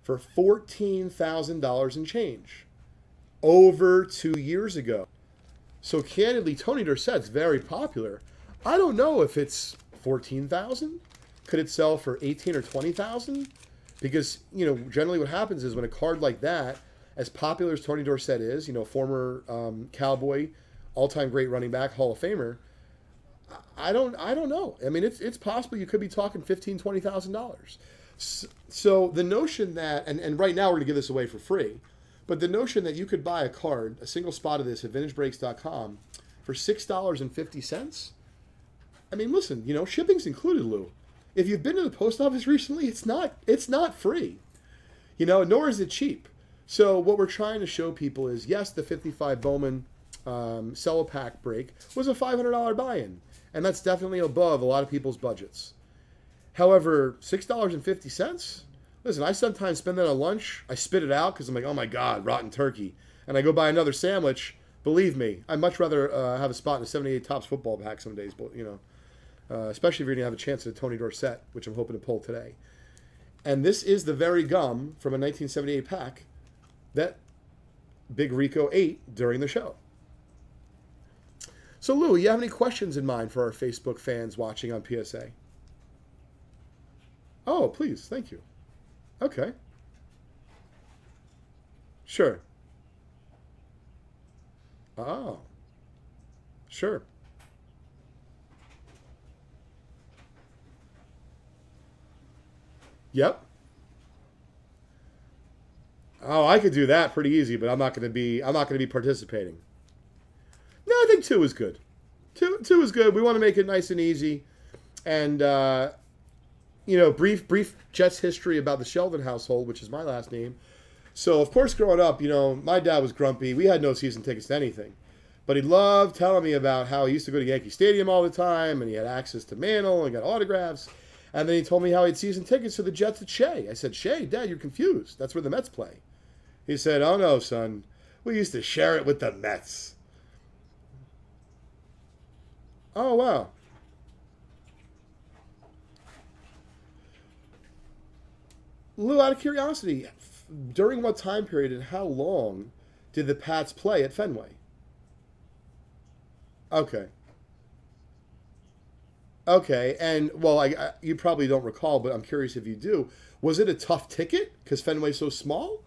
for $14,000 and change over 2 years ago. So candidly, Tony Dorsett's very popular. I don't know if it's 14,000. Could it sell for 18 or 20,000? Because, generally what happens is when a card like that, as popular as Tony Dorsett is, former Cowboy, all-time great running back, Hall of Famer, I don't know. I mean, it's possible you could be talking $15,000, $20,000. So the notion that, and right now we're going to give this away for free, but the notion that you could buy a card, a single spot of this at VintageBreaks.com for $6.50, I mean, listen, shipping's included, Lou. If you've been to the post office recently, it's not free, nor is it cheap. So what we're trying to show people is, yes, the 55 Bowman cello pack break was a $500 buy-in, and that's definitely above a lot of people's budgets. However, $6.50? Listen, I sometimes spend that on lunch. I spit it out because I'm like, oh my God, rotten turkey. And I go buy another sandwich. Believe me, I'd much rather have a spot in a 78 Topps football pack some days, but especially if you're going to have a chance at a Tony Dorsett, which I'm hoping to pull today. And this is the very gum from a 1978 pack that Big Rico ate during the show. So, Lou, you have any questions in mind for our Facebook fans watching on PSA? Oh, please. Thank you. Okay. Sure. Oh. Sure. Yep. Oh, I could do that pretty easy, but I'm not going to be participating. No, I think 2 is good. Two is good. We want to make it nice and easy. And brief Jets history about the Sheldon household, which is my last name. So, of course, growing up, my dad was grumpy. We had no season tickets to anything. But he loved telling me about how he used to go to Yankee Stadium all the time, and he had access to Mantle and got autographs. And then he told me how he had season tickets to the Jets at Shea. I said, Shea, Dad, you're confused. That's where the Mets play. He said, oh, no, son. We used to share it with the Mets. Oh, wow. Lou, out of curiosity, during what time period and how long did the Pats play at Fenway? Okay. Okay, and well, you probably don't recall, but I'm curious if you do. Was it a tough ticket because Fenway's so small?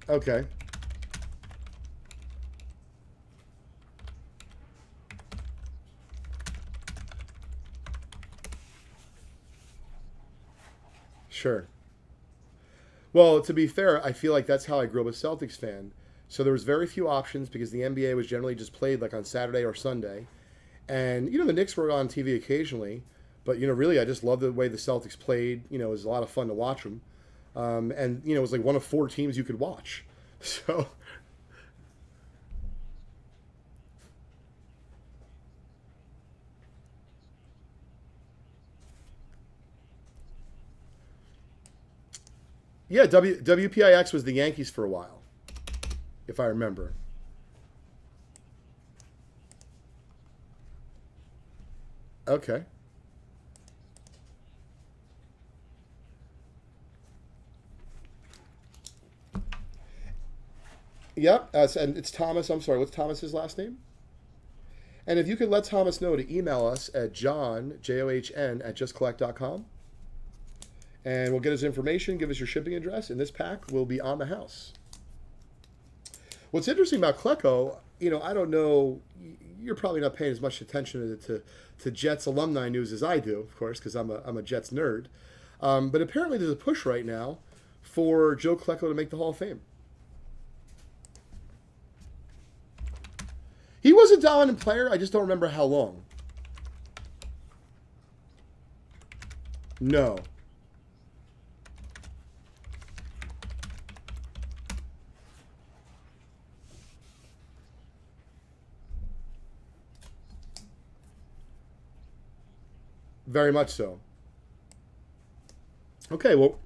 Okay. Sure. Well, to be fair, I feel like that's how I grew up a Celtics fan. So there was very few options because the NBA was generally just played like on Saturday or Sunday. And, the Knicks were on TV occasionally. But, really, I just loved the way the Celtics played. It was a lot of fun to watch them. And, it was like one of 4 teams you could watch. So, yeah, WPIX was the Yankees for a while, if I remember. Okay. Yep, and it's Thomas. I'm sorry, what's Thomas's last name? And if you could let Thomas know to email us at john, at justcollect.com. And we'll get his information, give us your shipping address, and this pack will be on the house. What's interesting about Klecko, I don't know, you're probably not paying as much attention to Jets alumni news as I do, of course, because I'm a Jets nerd. But apparently there's a push right now for Joe Klecko to make the Hall of Fame. He was a dominant player. I just don't remember how long. No. Very much so. Okay, well.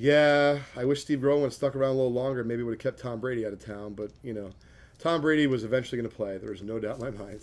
Yeah, I wish Steve Rowan had stuck around a little longer. Maybe would have kept Tom Brady out of town. But, Tom Brady was eventually going to play. There's no doubt in my mind.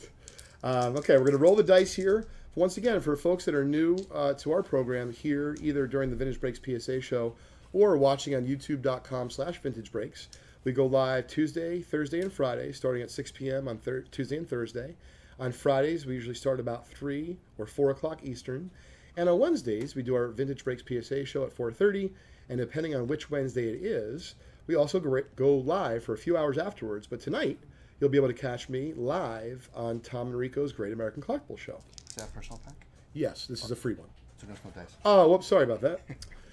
Okay, we're going to roll the dice here. Once again, for folks that are new to our program here, either during the Vintage Breaks PSA show or watching on youtube.com/vintagebreaks, we go live Tuesday, Thursday, and Friday, starting at 6 p.m. on Tuesday and Thursday. On Fridays, we usually start about 3 or 4 o'clock Eastern. And on Wednesdays, we do our Vintage Breaks PSA show at 4:30. And depending on which Wednesday it is, we also go live for a few hours afterwards. But tonight, you'll be able to catch me live on Tom and Rico's Great American Collectible Show. Is that a personal pack? Yes, this is a free one. So there's no dice. Oh, whoops, sorry about that.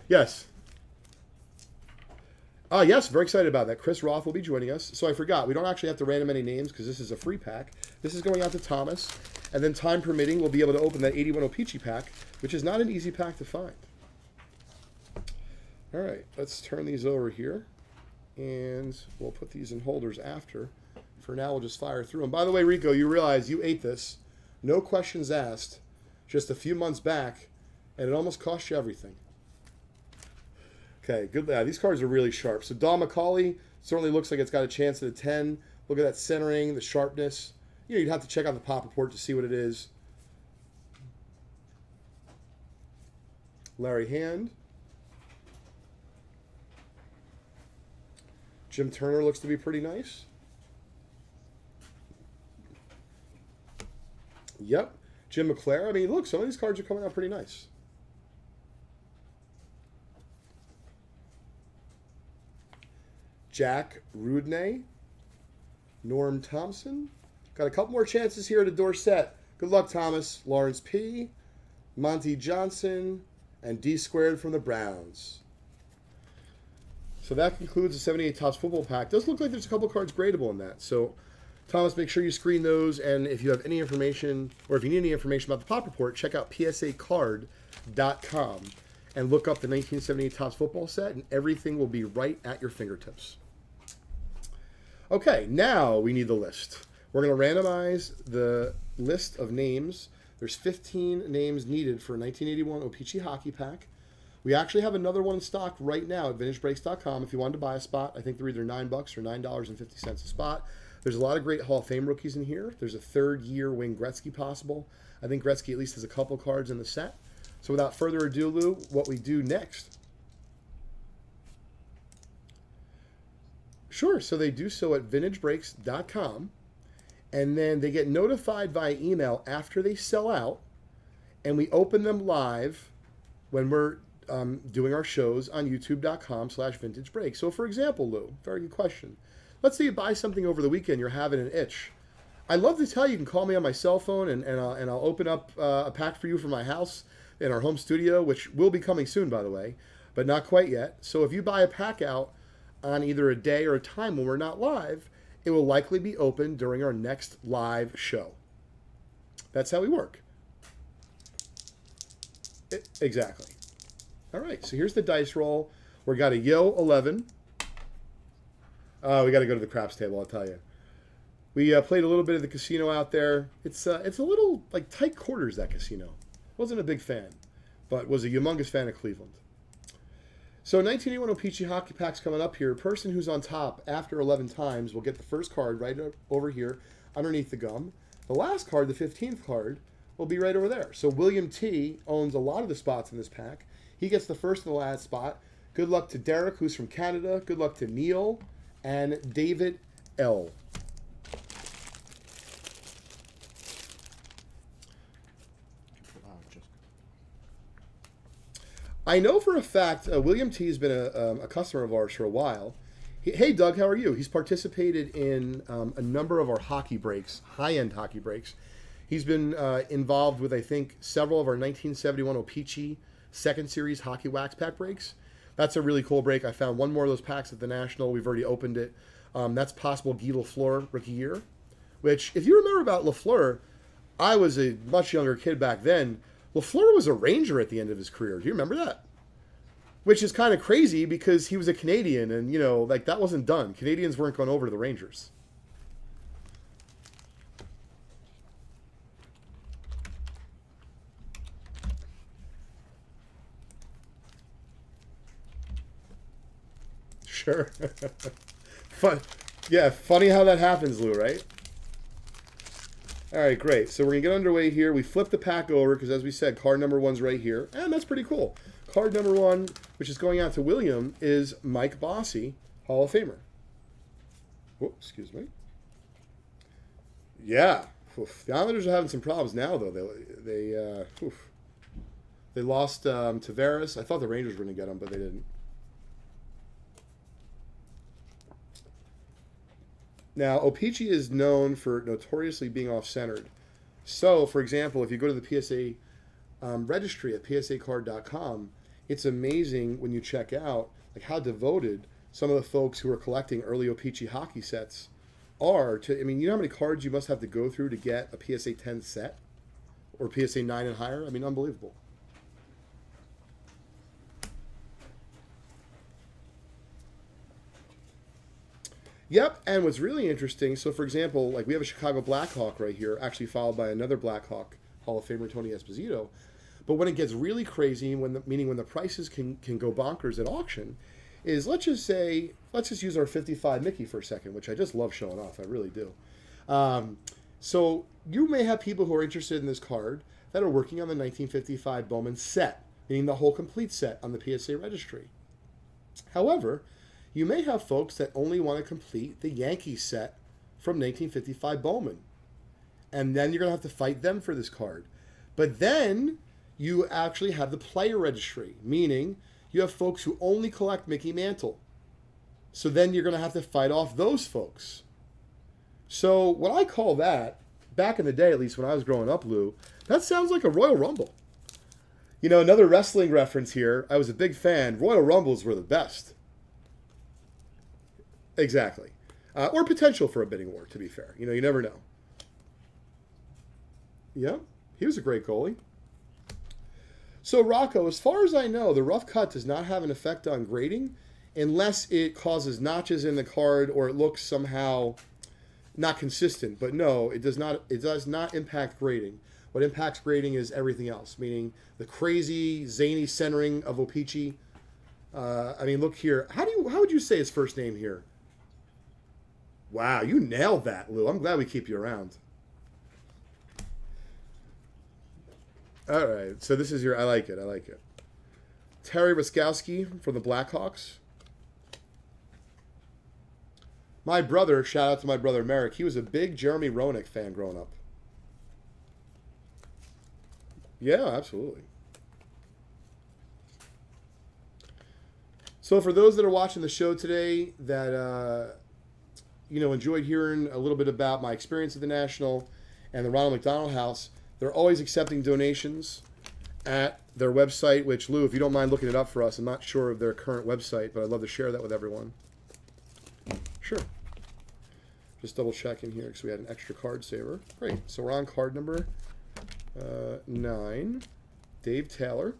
Yes. Yes, very excited about that. Chris Roth will be joining us. So I forgot, we don't actually have to random any names because this is a free pack. This is going out to Thomas. And then time permitting, we'll be able to open that 81 O-Pee-Chee pack, which is not an easy pack to find. All right, let's turn these over here. And we'll put these in holders after. For now, we'll just fire through them. By the way, Rico, you realize you ate this. No questions asked. Just a few months back. And it almost cost you everything. Okay, good. These cards are really sharp. So Don McCauley certainly looks like it's got a chance at a 10. Look at that centering, the sharpness. You'd have to check out the pop report to see what it is. Larry Hand. Jim Turner looks to be pretty nice. Yep. Jim McClare. I mean, look, some of these cards are coming out pretty nice. Jack Rudnay. Norm Thompson. Got a couple more chances here at Dorsett. Good luck, Thomas. Lawrence P. Monty Johnson. And D squared from the Browns. So that concludes the 78 Topps football pack. Does look like there's a couple cards gradable in that. So, Thomas, make sure you screen those. And if you have any information, or if you need any information about the Pop Report, check out psacard.com and look up the 1978 Topps football set, and everything will be right at your fingertips. Okay, now we need the list. We're going to randomize the list of names. There's 15 names needed for a 1981 O-Pee-Chee hockey pack. We actually have another one in stock right now at VintageBreaks.com. If you wanted to buy a spot, I think they're either $9 or $9.50 a spot. There's a lot of great Hall of Fame rookies in here. There's a third-year Wayne Gretzky possible. I think Gretzky at least has a couple cards in the set. So without further ado, Lou, what we do next. Sure, so they do so at VintageBreaks.com. And then they get notified via email after they sell out. And we open them live when we're doing our shows on youtube.com/vintagebreak. So for example, Lou, very good question. Let's say you buy something over the weekend, you're having an itch. I'd love to tell you, you can call me on my cell phone and I'll open up a pack for you from my house in our home studio, which will be coming soon, by the way, but not quite yet. So if you buy a pack out on either a day or a time when we're not live, it will likely be open during our next live show. That's how we work. Exactly. All right, so here's the dice roll. We got a Yo 11. We got to go to the craps table, I'll tell you. We played a little bit of the casino out there. It's a little like tight quarters, that casino. Wasn't a big fan, but was a humongous fan of Cleveland. So 1981 O-Pee-Chee hockey pack's coming up here. Person who's on top after 11 times will get the first card right over here underneath the gum. The last card, the 15th card, will be right over there. So William T. owns a lot of the spots in this pack. He gets the first and the last spot. Good luck to Derek, who's from Canada. Good luck to Neil and David L. I know for a fact William T. has been a customer of ours for a while. Hey, Doug, how are you? He's participated in a number of our hockey breaks, high-end hockey breaks. He's been involved with, I think, several of our 1971 O-Pee-Chee second series hockey wax pack breaks. That's a really cool break. I found one more of those packs at the National. We've already opened it. That's possible Guy Lafleur rookie year, which, if you remember about Lafleur, I was a much younger kid back then. Lafleur was a Ranger at the end of his career. Do you remember that? Which is kind of crazy because he was a Canadian and, you know, like that wasn't done. Canadians weren't going over to the Rangers. Sure. Fun. Yeah, funny how that happens, Lou, right? All right, great. So we're going to get underway here. We flip the pack over because, as we said, card number one's right here. And that's pretty cool. Card number one, which is going out to William, is Mike Bossy, Hall of Famer. Whoop, excuse me. Yeah. Oof. The Islanders are having some problems now, though. They lost Tavares. I thought the Rangers were going to get him, but they didn't. Now, O-Pee-Chee is known for notoriously being off-centered. So, for example, if you go to the PSA registry at psacard.com, it's amazing when you check out like how devoted some of the folks who are collecting early O-Pee-Chee hockey sets are to. I mean, you know how many cards you must have to go through to get a PSA 10 set or PSA 9 and higher? I mean, unbelievable. Yep, and what's really interesting, so for example, like we have a Chicago Blackhawk right here, actually followed by another Blackhawk, Hall of Famer Tony Esposito. But when it gets really crazy, meaning when the prices can go bonkers at auction, is let's just use our 55 Mickey for a second, which I just love showing off, I really do. So you may have people who are interested in this card that are working on the 1955 Bowman set, meaning the whole complete set on the PSA registry. However, you may have folks that only want to complete the Yankee set from 1955 Bowman. And then you're going to have to fight them for this card. But then you actually have the player registry, meaning you have folks who only collect Mickey Mantle. So then you're going to have to fight off those folks. So what I call that, back in the day, at least when I was growing up, Lou, that sounds like a Royal Rumble. You know, another wrestling reference here. I was a big fan. Royal Rumbles were the best. Exactly. Or potential for a bidding war, to be fair. You know, you never know. Yeah, he was a great goalie. So, Rocco, as far as I know, the rough cut does not have an effect on grading unless it causes notches in the card or it looks somehow not consistent. But no, it does not impact grading. What impacts grading is everything else, meaning the crazy, zany centering of O-Pee-Chee. I mean, look here. How would you say his first name here? Wow, you nailed that, Lou. I'm glad we keep you around. All right, so this is your, I like it. Terry Ruskowski from the Blackhawks. My brother, shout out to my brother Merrick, he was a big Jeremy Roenick fan growing up. Yeah, absolutely. So for those that are watching the show today that, enjoyed hearing a little bit about my experience at the National and the Ronald McDonald House, they're always accepting donations at their website, which, Lou, if you don't mind looking it up for us, I'm not sure of their current website, but I'd love to share that with everyone. Sure. Just double checking here because we had an extra card saver. Great. So we're on card number 9. Dave Taylor,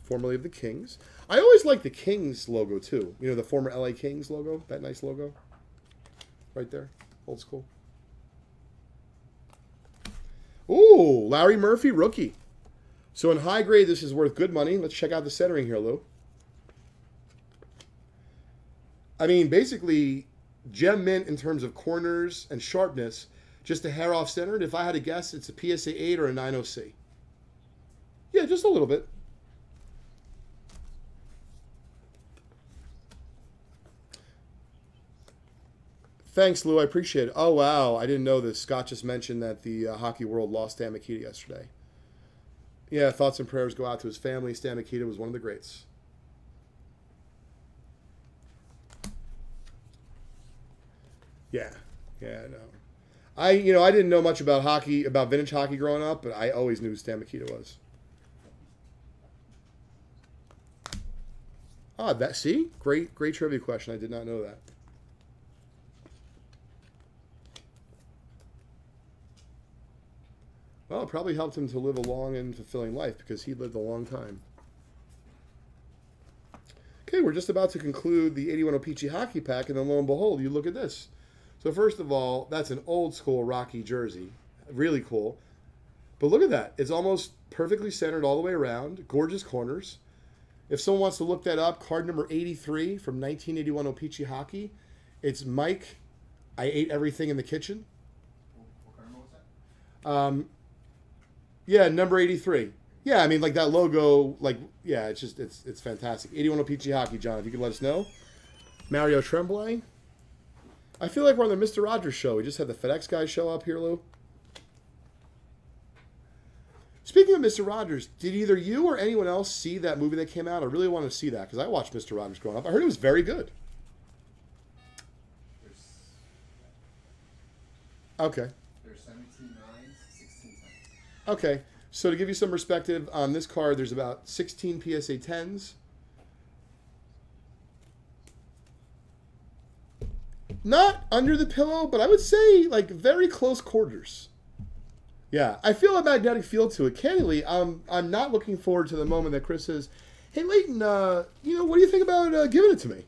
formerly of the Kings. I always like the Kings logo, too. You know, the former LA Kings logo, that nice logo. Right there. Old school. Ooh, Larry Murphy, rookie. So in high grade, this is worth good money. Let's check out the centering here, Lou. I mean, basically, gem mint in terms of corners and sharpness, just a hair off centered. If I had to guess, it's a PSA 8 or a 90C. Yeah, just a little bit. Thanks, Lou. I appreciate it. Oh, wow. I didn't know this. Scott just mentioned that the hockey world lost Stan Mikita yesterday. Yeah, thoughts and prayers go out to his family. Stan Mikita was one of the greats. Yeah, no. I didn't know much about hockey, about vintage hockey growing up, but I always knew who Stan Mikita was. See? Great trivia question. I did not know that. Well, it probably helped him to live a long and fulfilling life because he lived a long time. Okay, we're just about to conclude the 81 O-Pee-Chee hockey pack, and then lo and behold, you look at this. So first of all, that's an old school Rocky jersey. Really cool. But look at that. It's almost perfectly centered all the way around. Gorgeous corners. If someone wants to look that up, card number 83 from 1981 O-Pee-Chee hockey. It's Mike, I ate everything in the kitchen. What card number was that? Yeah, number 83. Yeah, I mean, like that logo, like, yeah, it's fantastic. 81 O-Pee-Chee hockey, John, if you could let us know. Mario Tremblay. I feel like we're on the Mr. Rogers show. We just had the FedEx guy show up here, Lou. Speaking of Mr. Rogers, did either you or anyone else see that movie that came out? I really want to see that because I watched Mr. Rogers growing up. I heard it was very good. Okay. There's 17 nines, 16 10s. Okay. So to give you some perspective on this card, there's about 16 PSA 10s. Not under the pillow, but I would say like very close quarters. Yeah, I feel a magnetic field to it. Candidly, I'm not looking forward to the moment that Chris says, "Hey, Leighton, what do you think about giving it to me?"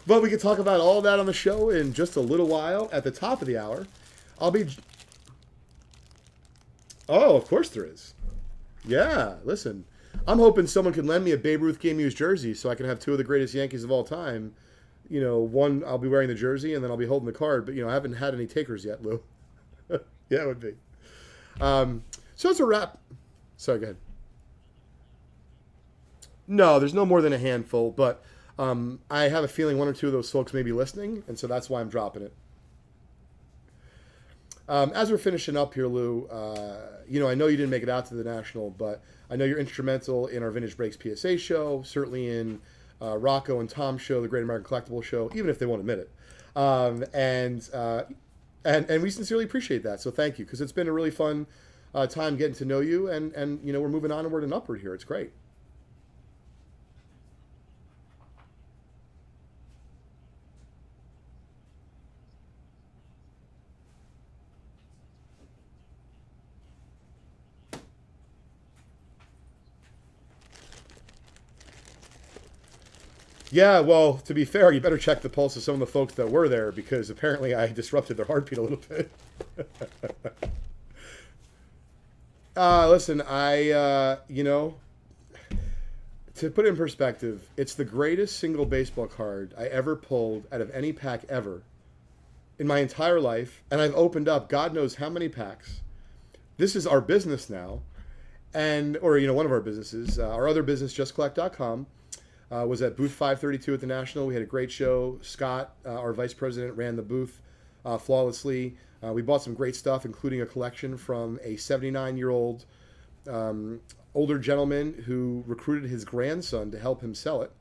But we can talk about all that on the show in just a little while. At the top of the hour, I'll be. Oh, of course there is. Yeah, listen, I'm hoping someone can lend me a Babe Ruth game used jersey so I can have two of the greatest Yankees of all time. You know, one I'll be wearing the jersey and then I'll be holding the card. But I haven't had any takers yet, Lou. Yeah, it would be. So it's a wrap. Sorry, go ahead. No, there's no more than a handful, but I have a feeling one or two of those folks may be listening, and so that's why I'm dropping it. As we're finishing up here, Lou, I know you didn't make it out to the National, but I know you're instrumental in our Vintage Breaks PSA show, certainly in Rocco and Tom's show, the Great American Collectible Show, even if they won't admit it. And we sincerely appreciate that. So thank you, because it's been a really fun time getting to know you, and we're moving onward and upward here. It's great. Yeah, well, to be fair, you better check the pulse of some of the folks that were there, because apparently I disrupted their heartbeat a little bit. Listen, to put it in perspective, it's the greatest single baseball card I ever pulled out of any pack ever in my entire life, and I've opened up God knows how many packs. This is our business now, or one of our businesses. Our other business, JustCollect.com. Was at booth 532 at the National. We had a great show. Scott, our vice president, ran the booth flawlessly. We bought some great stuff, including a collection from a 79-year-old older gentleman who recruited his grandson to help him sell it.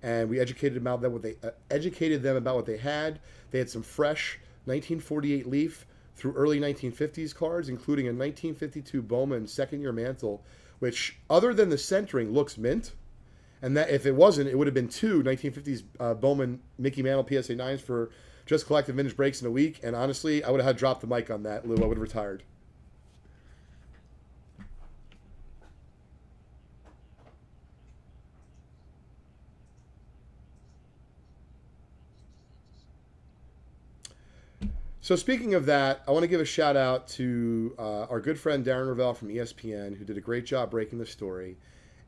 And we educated them about what they had. They had some fresh 1948 Leaf through early 1950s cards, including a 1952 Bowman second-year mantle, which, other than the centering, looks mint. And that if it wasn't, it would have been two 1950s Bowman Mickey Mantle PSA 9s for Just Collective Vintage Breaks in a week. And honestly, I would have had to drop the mic on that, Lou. I would have retired. So speaking of that, I want to give a shout out to our good friend Darren Ravel from ESPN, who did a great job breaking the story.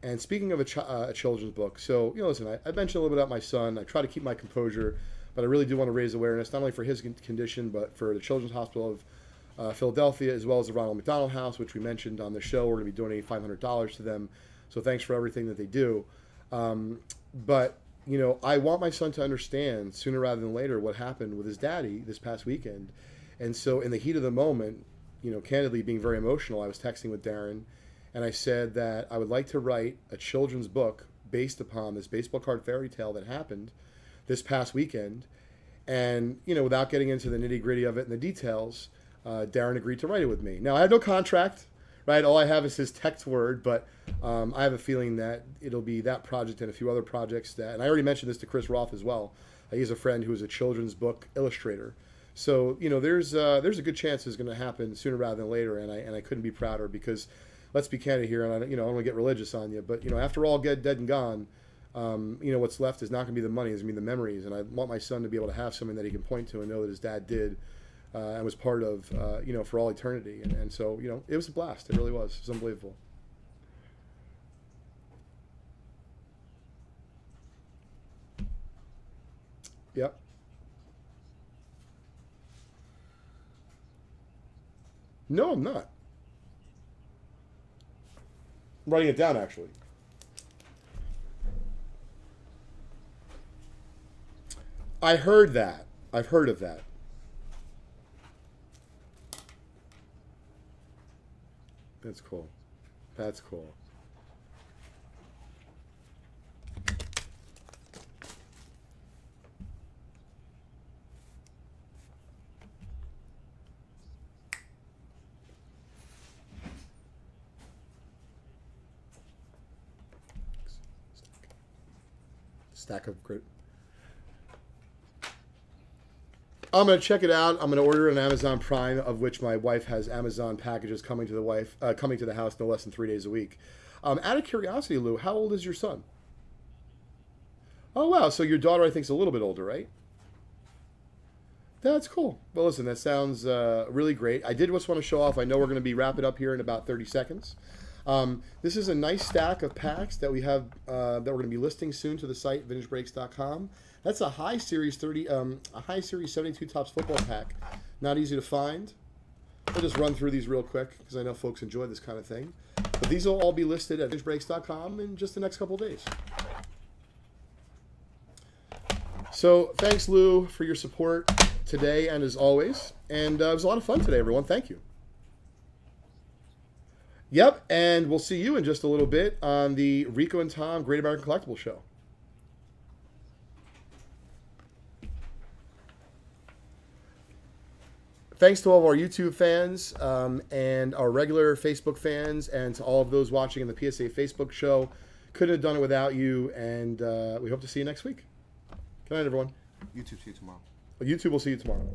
And speaking of a children's book, so, listen, I mentioned a little bit about my son. I try to keep my composure, but I really do want to raise awareness, not only for his condition, but for the Children's Hospital of Philadelphia, as well as the Ronald McDonald House, which we mentioned on the show. We're going to be donating $500 to them. So thanks for everything that they do. But, I want my son to understand sooner rather than later what happened with his daddy this past weekend. And so in the heat of the moment, candidly being very emotional, I was texting with Darren, and I said that I would like to write a children's book based upon this baseball card fairy tale that happened this past weekend. And, without getting into the nitty gritty of it and the details, Darren agreed to write it with me. Now, I have no contract, right? All I have is his text word, but I have a feeling that it'll be that project and a few other projects and I already mentioned this to Chris Roth as well. He's a friend who is a children's book illustrator. So, there's a good chance it's going to happen sooner rather than later, and I couldn't be prouder, because let's be candid here, and I don't want to get religious on you, but after all get dead and gone, what's left is not going to be the money; it's going to be the memories. And I want my son to be able to have something that he can point to and know that his dad did and was part of, for all eternity. And so, it was a blast. It really was. It was unbelievable. Yep. No, I'm not. I'm writing it down, actually. I heard that. I've heard of that. That's cool. That's cool. Stack of grit. I'm going to check it out. I'm going to order an Amazon Prime, of which my wife has Amazon packages coming to the house no less than 3 days a week. Out of curiosity, Lou, how old is your son? Oh, wow. So your daughter, I think, is a little bit older, right? That's cool. Well, listen, that sounds really great. I did just want to show off. I know we're going to be wrapping up here in about 30 seconds. This is a nice stack of packs that we have that we're going to be listing soon to the site, VintageBreaks.com. That's a high series 72 Topps football pack. Not easy to find. I'll just run through these real quick because I know folks enjoy this kind of thing. But these will all be listed at vintagebreaks.com in just the next couple of days. So thanks, Lou, for your support today and as always. And it was a lot of fun today, everyone. Thank you. Yep, and we'll see you in just a little bit on the Rico and Tom Great American Collectible Show. Thanks to all of our YouTube fans and our regular Facebook fans, and to all of those watching in the PSA Facebook show. Couldn't have done it without you, and we hope to see you next week. Good night, everyone. YouTube, see you tomorrow. YouTube will see you tomorrow.